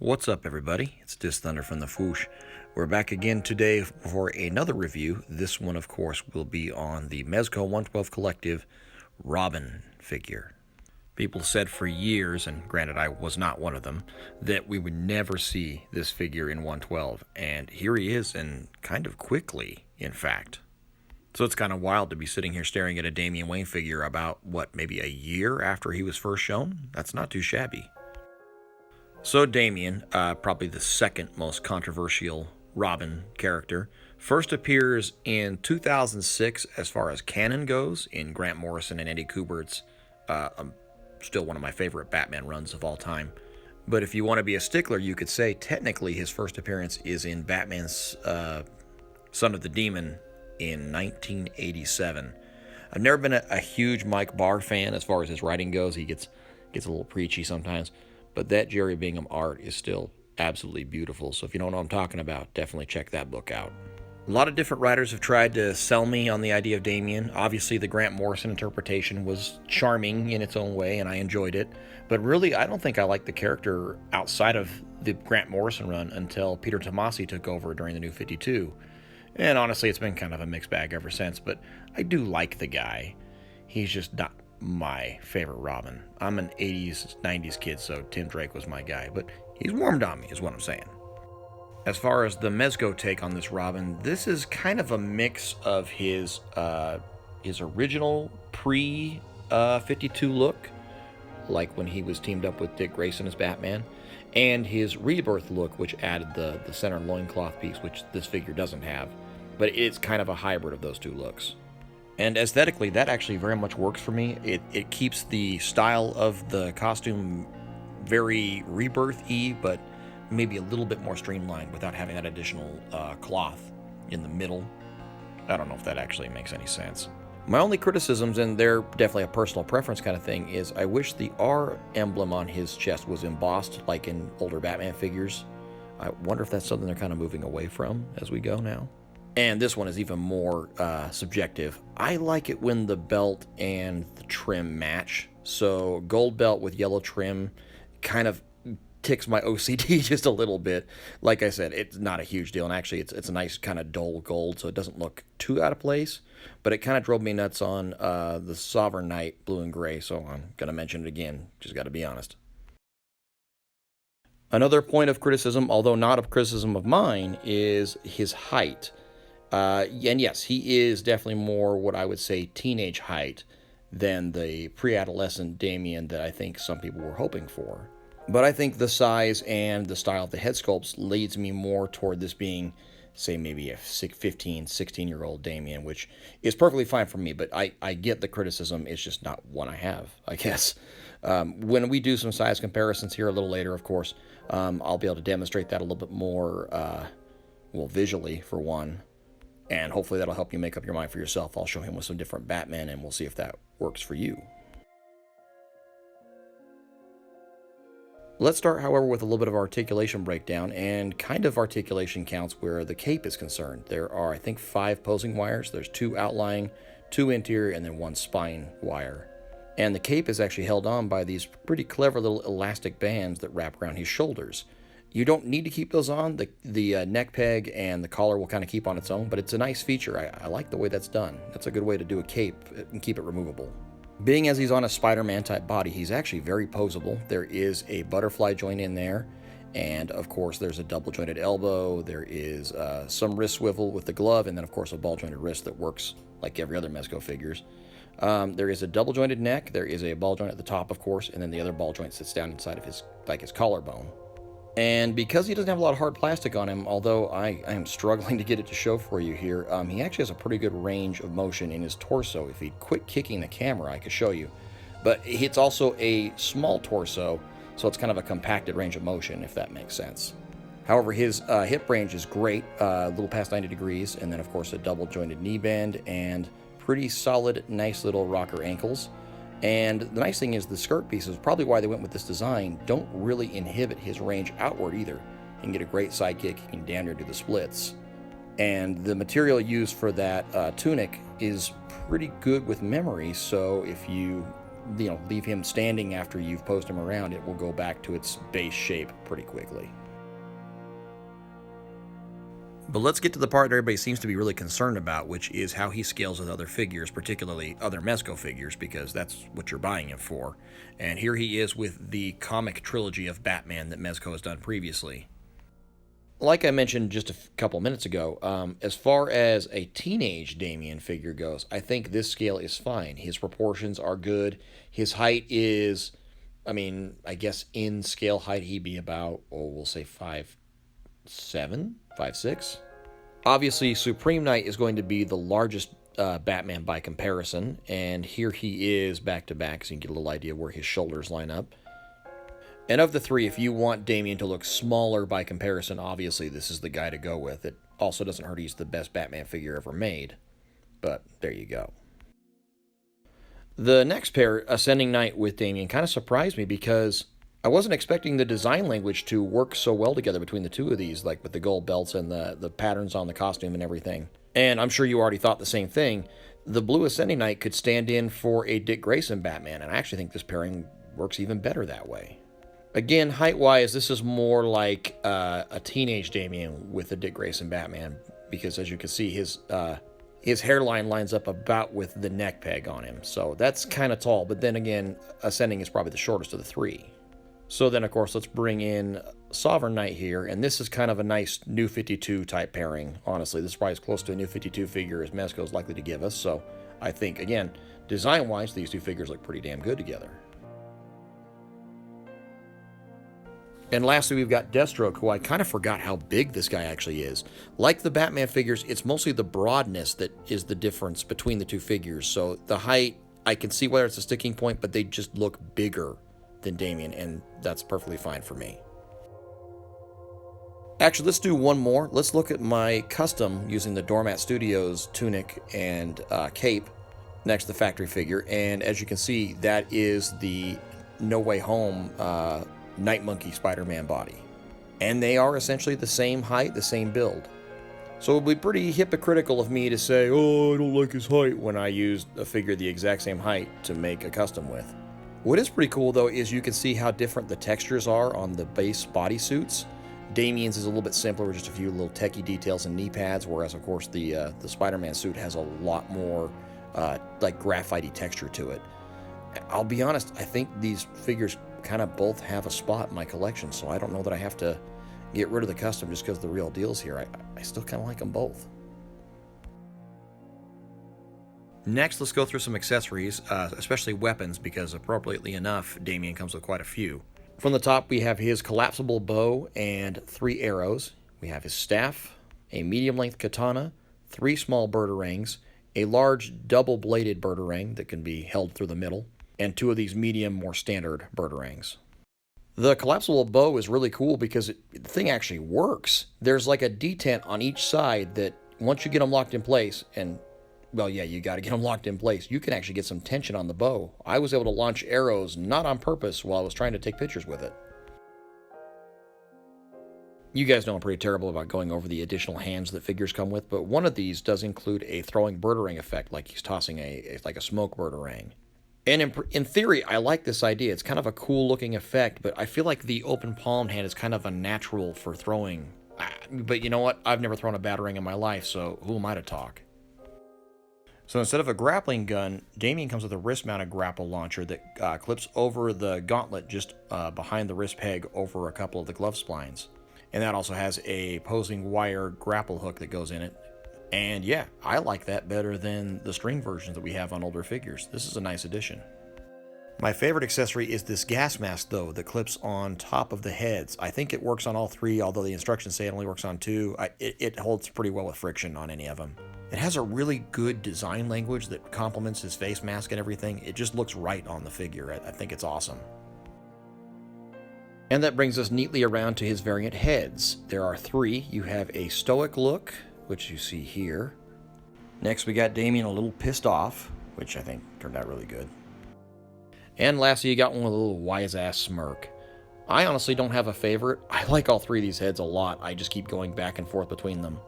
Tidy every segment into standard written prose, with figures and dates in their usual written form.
What's up, everybody? It's DisThunder from the Foosh. We're back again today for another review. This one, of course, will be on the Mezco 112 Collective Robin figure. People said for years, and granted I was not one of them, that we would never see this figure in 112. And here he is, and kind of quickly, in fact. So it's kind of wild to be sitting here staring at a Damian Wayne figure about, maybe a year after he was first shown? That's not too shabby. So Damian, probably the second most controversial Robin character, first appears in 2006 as far as canon goes in Grant Morrison and Eddie Kubert's, still one of my favorite Batman runs of all time. But if you want to be a stickler, you could say technically his first appearance is in Batman's Son of the Demon in 1987. I've never been a huge Mike Barr fan as far as his writing goes. He gets a little preachy sometimes. But that Jerry Bingham art is still absolutely beautiful. So if you don't know what I'm talking about, definitely check that book out. A lot of different writers have tried to sell me on the idea of Damian. Obviously, the Grant Morrison interpretation was charming in its own way, and I enjoyed it. But really, I don't think I liked the character outside of the Grant Morrison run until Peter Tomasi took over during the New 52. And honestly, it's been kind of a mixed bag ever since. But I do like the guy. He's just not my favorite Robin. I'm an 80s, 90s kid, so Tim Drake was my guy, but he's warmed on me, is what I'm saying. As far as the Mezco take on this Robin, this is kind of a mix of his original pre-52 look, like when he was teamed up with Dick Grayson as Batman, and his rebirth look, which added the center loincloth piece, which this figure doesn't have, but it's kind of a hybrid of those two looks. And aesthetically, that actually very much works for me. It keeps the style of the costume very rebirth-y, but maybe a little bit more streamlined without having that additional cloth in the middle. I don't know if that actually makes any sense. My only criticisms, and they're definitely a personal preference kind of thing, is I wish the R emblem on his chest was embossed like in older Batman figures. I wonder if that's something they're kind of moving away from as we go now. And this one is even more subjective. I like it when the belt and the trim match. So gold belt with yellow trim kind of ticks my OCD just a little bit. Like I said, it's not a huge deal. And actually, it's a nice kind of dull gold, so it doesn't look too out of place. But it kind of drove me nuts on the Sovereign Knight blue and gray, so I'm going to mention it again. Just got to be honest. Another point of criticism, although not a criticism of mine, is his height. And yes, he is definitely more what I would say teenage height than the pre-adolescent Damian that I think some people were hoping for. But I think the size and the style of the head sculpts leads me more toward this being, say, maybe a 15, 16-year-old Damian, which is perfectly fine for me, but I get the criticism. It's just not one I have, I guess. When we do some size comparisons here a little later, of course, I'll be able to demonstrate that a little bit more, visually, for one. And hopefully that'll help you make up your mind for yourself. I'll show him with some different Batman, and we'll see if that works for you. Let's start, however, with a little bit of articulation breakdown and kind of articulation counts where the cape is concerned. There are, I think, 5 posing wires. There's 2 outlying, 2 interior, and then 1 spine wire. And the cape is actually held on by these pretty clever little elastic bands that wrap around his shoulders. You don't need to keep those on. The neck peg and the collar will kind of keep on its own, but it's a nice feature. I like the way that's done. That's a good way to do a cape and keep it removable. Being as he's on a Spider-Man type body, he's actually very posable. There is a butterfly joint in there, and of course there's a double jointed elbow. There is some wrist swivel with the glove, and then of course a ball jointed wrist that works like every other Mezco figures. There is a double jointed neck. There is a ball joint at the top, of course, and then the other ball joint sits down inside of his collarbone. And because he doesn't have a lot of hard plastic on him, although I am struggling to get it to show for you here, he actually has a pretty good range of motion in his torso. If he'd quit kicking the camera, I could show you. But it's also a small torso, so it's kind of a compacted range of motion, if that makes sense. However, his hip range is great, a little past 90 degrees, and then, of course, a double-jointed knee bend and pretty solid, nice little rocker ankles. And the nice thing is the skirt pieces, probably why they went with this design, don't really inhibit his range outward either. He can get a great side kick, he can damn near do the splits. And the material used for that tunic is pretty good with memory, so if you leave him standing after you've posed him around, it will go back to its base shape pretty quickly. But let's get to the part that everybody seems to be really concerned about, which is how he scales with other figures, particularly other Mezco figures, because that's what you're buying him for. And here he is with the comic trilogy of Batman that Mezco has done previously. Like I mentioned just a couple minutes ago, as far as a teenage Damian figure goes, I think this scale is fine. His proportions are good. His height is, I guess in scale height he'd be about, we'll say 5'7", 5'6". Obviously, Supreme Knight is going to be the largest Batman by comparison, and here he is back to back, so you can get a little idea where his shoulders line up. And of the three, if you want Damian to look smaller by comparison, obviously this is the guy to go with. It also doesn't hurt he's the best Batman figure ever made, but there you go. The next pair, Ascending Knight with Damian, kind of surprised me because I wasn't expecting the design language to work so well together between the two of these, like with the gold belts and the patterns on the costume and everything. And I'm sure you already thought the same thing. The blue Ascending Knight could stand in for a Dick Grayson Batman, and I actually think this pairing works even better that way. Again, height-wise, this is more like a teenage Damian with a Dick Grayson Batman, because as you can see, his hairline lines up about with the neck peg on him. So that's kind of tall, but then again, Ascending is probably the shortest of the three. So then, of course, let's bring in Sovereign Knight here, and this is kind of a nice New 52 type pairing. Honestly, this is probably as close to a New 52 figure as Mezco is likely to give us, so I think, again, design-wise, these two figures look pretty damn good together. And lastly, we've got Deathstroke, who I kind of forgot how big this guy actually is. Like the Batman figures, it's mostly the broadness that is the difference between the two figures. So the height, I can see whether it's a sticking point, but they just look bigger than Damian, and that's perfectly fine for me. Actually, let's do one more. Let's look at my custom using the Doormat Studios tunic and cape next to the factory figure. And as you can see, that is the No Way Home Night Monkey Spider-Man body. And they are essentially the same height, the same build. So it would be pretty hypocritical of me to say, oh, I don't like his height, when I used a figure the exact same height to make a custom with. What is pretty cool, though, is you can see how different the textures are on the base bodysuits. Damian's is a little bit simpler, with just a few little techie details and knee pads, whereas, of course, the Spider-Man suit has a lot more like graphite-y texture to it. I'll be honest, I think these figures kind of both have a spot in my collection, so I don't know that I have to get rid of the custom just because the real deal's here. I still kind of like them both. Next, let's go through some accessories, especially weapons, because appropriately enough, Damian comes with quite a few. From the top, we have his collapsible bow and 3 arrows. We have his staff, a medium-length katana, 3 small batarangs, a large double-bladed batarang that can be held through the middle, and 2 of these medium, more standard batarangs. The collapsible bow is really cool because the thing actually works. There's like a detent on each side that once you get them locked in place, and well, yeah, you got to get them locked in place, you can actually get some tension on the bow. I was able to launch arrows, not on purpose, while I was trying to take pictures with it. You guys know I'm pretty terrible about going over the additional hands that figures come with, but one of these does include a throwing Bertarang effect, like he's tossing like a smoke Bertarang. And in theory, I like this idea. It's kind of a cool-looking effect, but I feel like the open palmed hand is kind of a natural for throwing. But you know what? I've never thrown a Batarang in my life, so who am I to talk? So instead of a grappling gun, Damian comes with a wrist-mounted grapple launcher that clips over the gauntlet just behind the wrist peg over a couple of the glove splines. And that also has a posing wire grapple hook that goes in it. And yeah, I like that better than the string versions that we have on older figures. This is a nice addition. My favorite accessory is this gas mask, though, that clips on top of the heads. I think it works on all 3, although the instructions say it only works on 2. It holds pretty well with friction on any of them. It has a really good design language that complements his face mask and everything. It just looks right on the figure. I think it's awesome. And that brings us neatly around to his variant heads. There are 3. You have a stoic look, which you see here. Next, we got Damian a little pissed off, which I think turned out really good. And lastly, you got one with a little wise-ass smirk. I honestly don't have a favorite. I like all 3 of these heads a lot. I just keep going back and forth between them.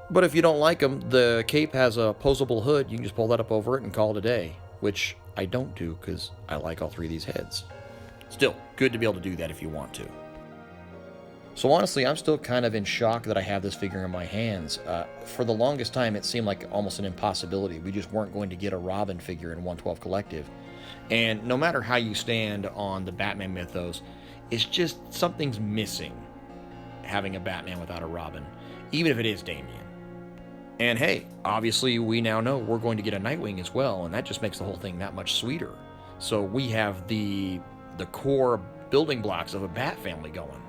But if you don't like them, the cape has a posable hood. You can just pull that up over it and call it a day, which I don't do because I like all three of these heads. Still, good to be able to do that if you want to. So honestly, I'm still kind of in shock that I have this figure in my hands. For the longest time, it seemed like almost an impossibility. We just weren't going to get a Robin figure in 112 Collective. And no matter how you stand on the Batman mythos, it's just something's missing having a Batman without a Robin, even if it is Damian. And hey, obviously we now know we're going to get a Nightwing as well, and that just makes the whole thing that much sweeter. So we have the core building blocks of a Bat family going.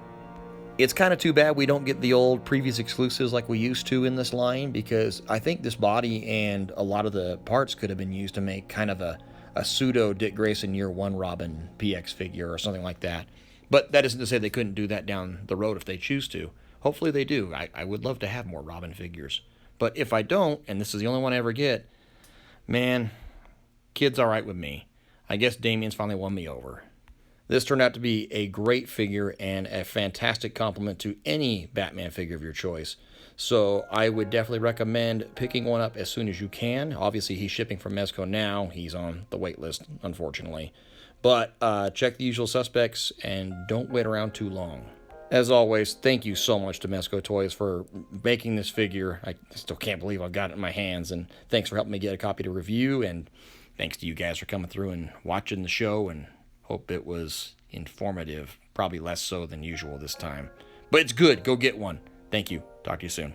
It's kind of too bad we don't get the old previous exclusives like we used to in this line, because I think this body and a lot of the parts could have been used to make kind of a pseudo Dick Grayson Year One Robin PX figure or something like that. But that isn't to say they couldn't do that down the road if they choose to. Hopefully they do. I would love to have more Robin figures. But if I don't, and this is the only one I ever get, man, kid's all right with me. I guess Damian's finally won me over. This turned out to be a great figure and a fantastic compliment to any Batman figure of your choice. So I would definitely recommend picking one up as soon as you can. Obviously, he's shipping from Mezco now. He's on the wait list, unfortunately. But check the usual suspects and don't wait around too long. As always, thank you so much to Mezco Toys for making this figure. I still can't believe I've got it in my hands. And thanks for helping me get a copy to review. And thanks to you guys for coming through and watching the show. And hope it was informative. Probably less so than usual this time. But it's good. Go get one. Thank you. Talk to you soon.